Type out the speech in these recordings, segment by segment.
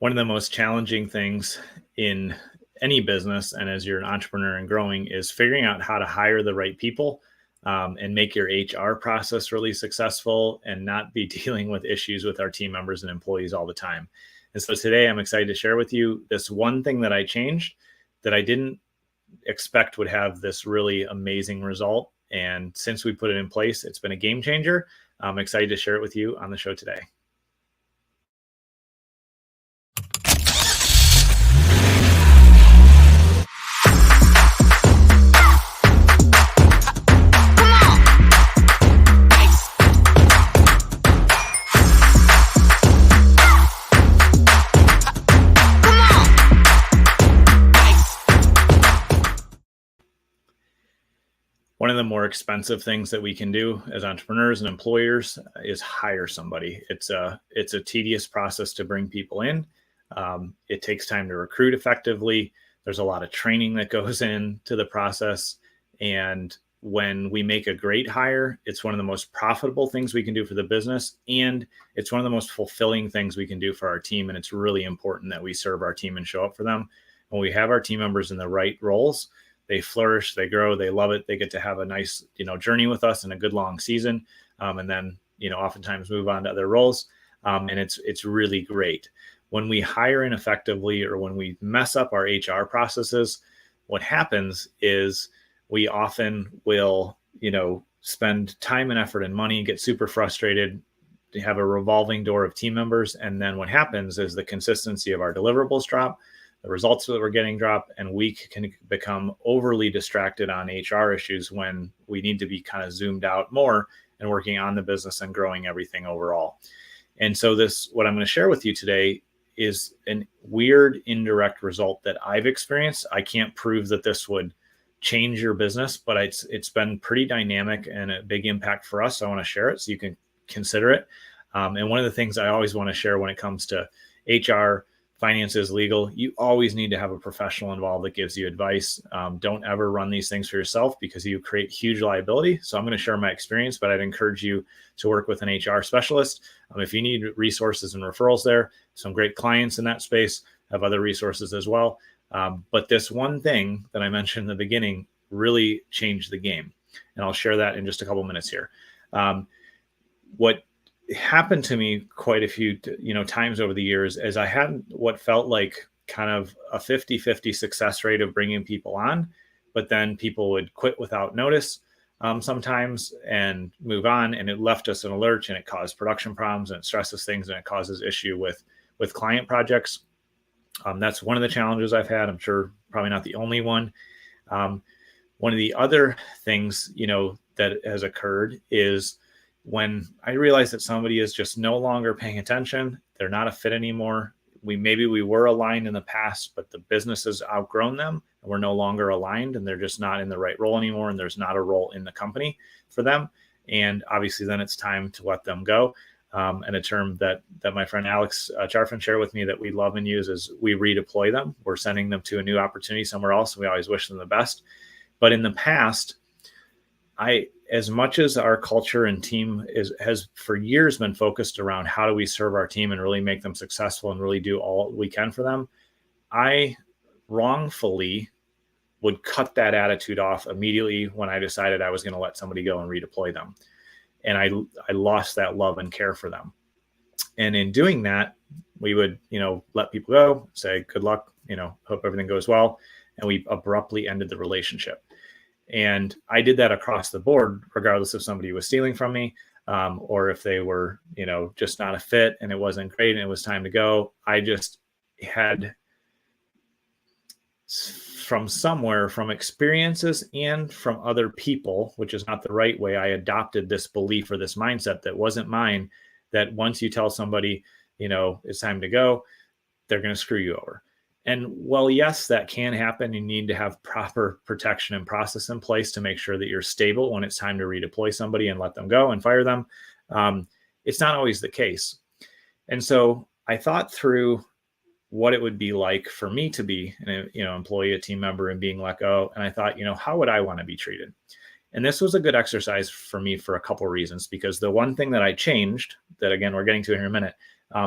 One of the most challenging things in any business, and as you're an entrepreneur and growing, is figuring out how to hire the right people and make your HR process really successful and not be dealing with issues with our team members and employees all the time. And so today I'm excited to share with you this one thing that I changed that I didn't expect would have this really amazing result. And since we put it in place, it's been a game changer. I'm excited to share it with you on the show today. One of the more expensive things that we can do as entrepreneurs and employers is hire somebody. It's a tedious process to bring people in. It takes time to recruit effectively. There's a lot of training that goes into the process. And when we make a great hire, it's one of the most profitable things we can do for the business. And it's one of the most fulfilling things we can do for our team. And it's really important that we serve our team and show up for them. When we have our team members in the right roles, they flourish, they grow, they love it. They get to have a nice, journey with us and a good long season. And then, oftentimes move on to other roles. And it's really great. When we hire ineffectively or when we mess up our HR processes, what happens is we often will, spend time and effort and money, get super frustrated, have a revolving door of team members. And then what happens is the consistency of our deliverables drop, the results that we're getting drop, and we can become overly distracted on HR issues when we need to be kind of zoomed out more and working on the business and growing everything overall. And so what I'm going to share with you today is a weird indirect result that I've experienced. I can't prove that this would change your business, but it's been pretty dynamic and a big impact for us. So I want to share it so you can consider it. And one of the things I always want to share when it comes to HR, finances, legal, you always need to have a professional involved that gives you advice. Don't ever run these things for yourself because you create huge liability. So I'm going to share my experience, but I'd encourage you to work with an HR specialist. If you need resources and referrals there, some great clients in that space have other resources as well. But this one thing that I mentioned in the beginning really changed the game. And I'll share that in just a couple minutes here. What happened to me quite a few times over the years as I had what felt like kind of a 50-50 success rate of bringing people on, but then people would quit without notice sometimes and move on, and it left us in a lurch, and it caused production problems, and it stresses things, and it causes issue with client projects. That's one of the challenges I've had. I'm sure probably not the only one. One of the other things that has occurred is when I realized that somebody is just no longer paying attention, they're not a fit anymore. Maybe we were aligned in the past, but the business has outgrown them and we're no longer aligned, and they're just not in the right role anymore. And there's not a role in the company for them. And obviously then it's time to let them go. And a term that my friend Alex Charfin shared with me that we love and use is we redeploy them. We're sending them to a new opportunity somewhere else. We always wish them the best. But in the past, as much as our culture and team has for years been focused around how do we serve our team and really make them successful and really do all we can for them, I wrongfully would cut that attitude off immediately when I decided I was going to let somebody go and redeploy them. And I lost that love and care for them. And in doing that, we would, let people go, say, good luck, hope everything goes well. And we abruptly ended the relationship. And I did that across the board, regardless if somebody was stealing from me or if they were, just not a fit and it wasn't great and it was time to go. I just had from experiences and from other people, which is not the right way, I adopted this belief or this mindset that wasn't mine, that once you tell somebody, it's time to go, they're going to screw you over. And well, yes, that can happen. You need to have proper protection and process in place to make sure that you're stable when it's time to redeploy somebody and let them go and fire them. It's not always the case. And so I thought through what it would be like for me to be an employee, a team member, and being let go. And I thought, how would I want to be treated? And this was a good exercise for me for a couple of reasons, because the one thing that I changed that, again, we're getting to here in a minute,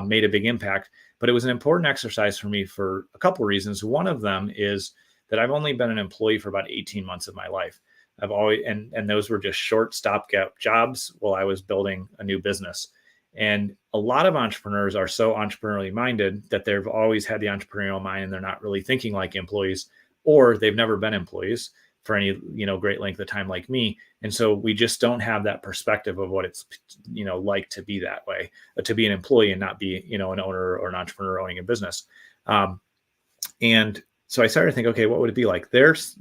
made a big impact. But it was an important exercise for me for a couple of reasons. One of them is that I've only been an employee for about 18 months of my life. I've always, and those were just short stopgap jobs while I was building a new business. And a lot of entrepreneurs are so entrepreneurially minded that they've always had the entrepreneurial mind and they're not really thinking like employees, or they've never been employees for any, great length of time like me. And so we just don't have that perspective of what it's, like to be that way, to be an employee and not be, an owner or an entrepreneur owning a business. And so I started to think, okay, what would it be like? There's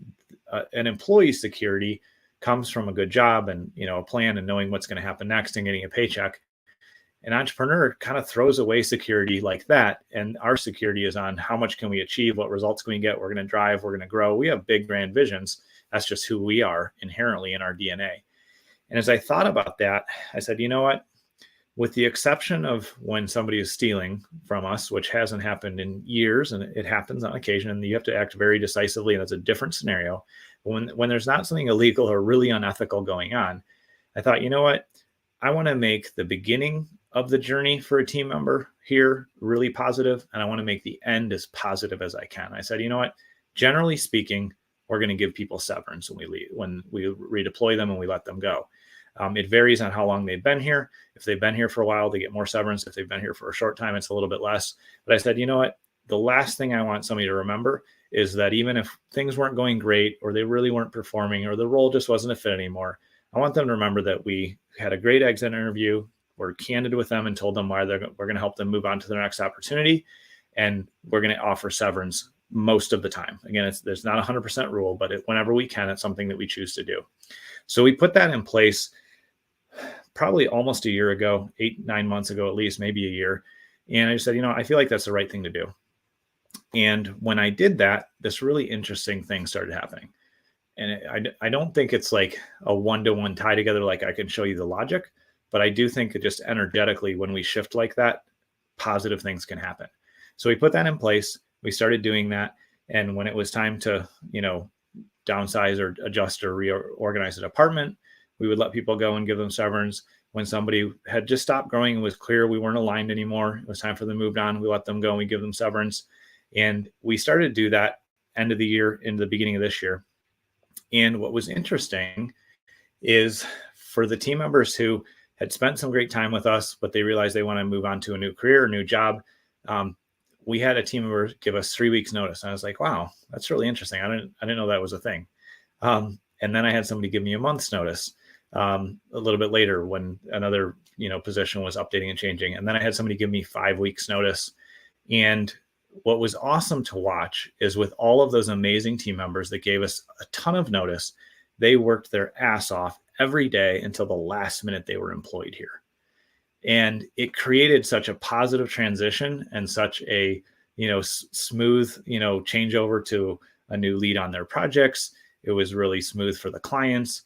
an employee security comes from a good job and, a plan and knowing what's going to happen next and getting a paycheck. An entrepreneur kind of throws away security like that. And our security is on how much can we achieve? What results can we get? We're going to drive, we're going to grow. We have big, grand visions. That's just who we are inherently in our DNA. And as I thought about that, I said, you know what? With the exception of when somebody is stealing from us, which hasn't happened in years, and it happens on occasion, and you have to act very decisively, and it's a different scenario. But when there's not something illegal or really unethical going on, I thought, you know what? I want to make the beginning of the journey for a team member here really positive, and I want to make the end as positive as I can. I said, you know what? Generally speaking, we're going to give people severance when we redeploy them and we let them go. It varies on how long they've been here. If they've been here for a while, they get more severance. If they've been here for a short time, it's a little bit less. But I said, you know what? The last thing I want somebody to remember is that even if things weren't going great or they really weren't performing or the role just wasn't a fit anymore, I want them to remember that we had a great exit interview. We're candid with them and told them why we're going to help them move on to their next opportunity. And we're going to offer severance most of the time. Again, there's not a 100% rule, but whenever we can, it's something that we choose to do. So we put that in place probably almost a year ago, 8-9 months ago, at least, maybe a year. And I just said, I feel like that's the right thing to do. And when I did that, this really interesting thing started happening. And I don't think it's like a one-to-one tie together, like I can show you the logic, but I do think that just energetically, when we shift like that, positive things can happen. So we put that in place. We started doing that. And when it was time to, downsize or adjust or reorganize a department, we would let people go and give them severance. When somebody had just stopped growing and was clear we weren't aligned anymore, it was time for them to move on, we let them go and we give them severance. And we started to do that end of the year into the beginning of this year. And what was interesting is for the team members who had spent some great time with us, but they realized they want to move on to a new career, a new job, we had a team member give us 3 weeks notice. And I was like, wow, that's really interesting. I didn't know that was a thing. And then I had somebody give me a month's notice a little bit later when another, position was updating and changing. And then I had somebody give me 5 weeks notice. And what was awesome to watch is with all of those amazing team members that gave us a ton of notice, they worked their ass off every day until the last minute they were employed here. And it created such a positive transition and such a, smooth, changeover to a new lead on their projects. It was really smooth for the clients.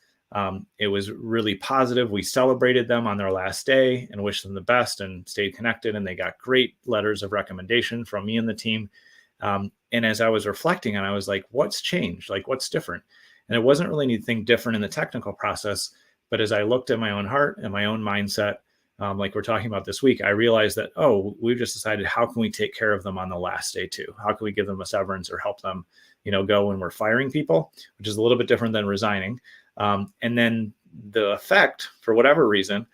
It was really positive. We celebrated them on their last day and wished them the best and stayed connected. And they got great letters of recommendation from me and the team. And as I was reflecting on, I was like, what's changed? Like, what's different? And it wasn't really anything different in the technical process. But as I looked at my own heart and my own mindset, like we're talking about this week, I realized that, we've just decided, how can we take care of them on the last day too? How can we give them a severance or help them, go when we're firing people, which is a little bit different than resigning. And then the effect, for whatever reason,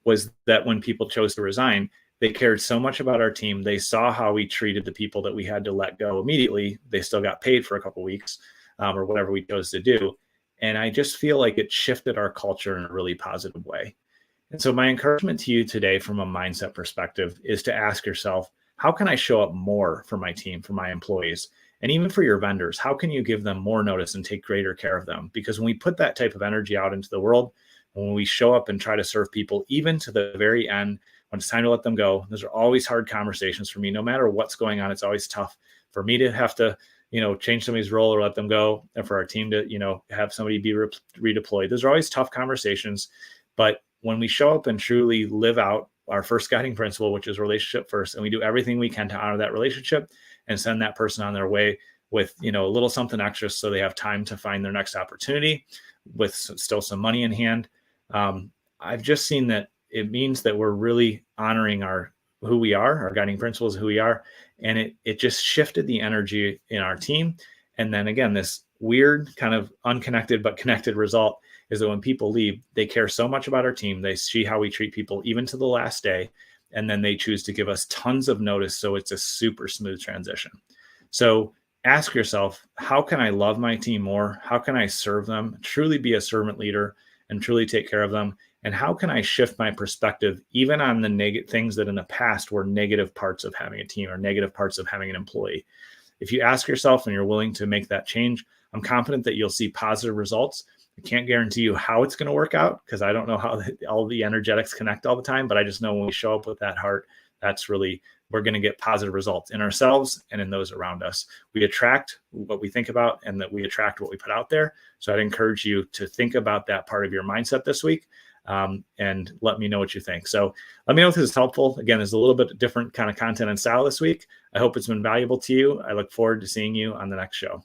was that when people chose to resign, they cared so much about our team. They saw how we treated the people that we had to let go immediately. They still got paid for a couple of weeks or whatever we chose to do. And I just feel like it shifted our culture in a really positive way. And so my encouragement to you today from a mindset perspective is to ask yourself, how can I show up more for my team, for my employees? And even for your vendors, how can you give them more notice and take greater care of them? Because when we put that type of energy out into the world, when we show up and try to serve people, even to the very end, when it's time to let them go, those are always hard conversations for me. No matter what's going on, it's always tough for me to have to, change somebody's role or let them go, and for our team to, have somebody be redeployed. Those are always tough conversations. But when we show up and truly live out our first guiding principle, which is relationship first, and we do everything we can to honor that relationship and send that person on their way with, a little something extra so they have time to find their next opportunity with still some money in hand. I've just seen that it means that we're really honoring our who we are, our guiding principles, who we are. And it just shifted the energy in our team. And then again, this weird kind of unconnected but connected result is that when people leave, they care so much about our team. They see how we treat people even to the last day. And then they choose to give us tons of notice. So it's a super smooth transition. So ask yourself, how can I love my team more? How can I serve them, truly be a servant leader and truly take care of them? And how can I shift my perspective even on the negative things that in the past were negative parts of having a team or negative parts of having an employee? If you ask yourself and you're willing to make that change, I'm confident that you'll see positive results. I can't guarantee you how it's going to work out because I don't know how all the energetics connect all the time, but I just know when we show up with that heart, that's really, we're going to get positive results in ourselves and in those around us. We attract what we think about and that we attract what we put out there. So I'd encourage you to think about that part of your mindset this week. And let me know what you think. So let me know if this is helpful. Again, there's a little bit different kind of content and style this week. I hope it's been valuable to you. I look forward to seeing you on the next show.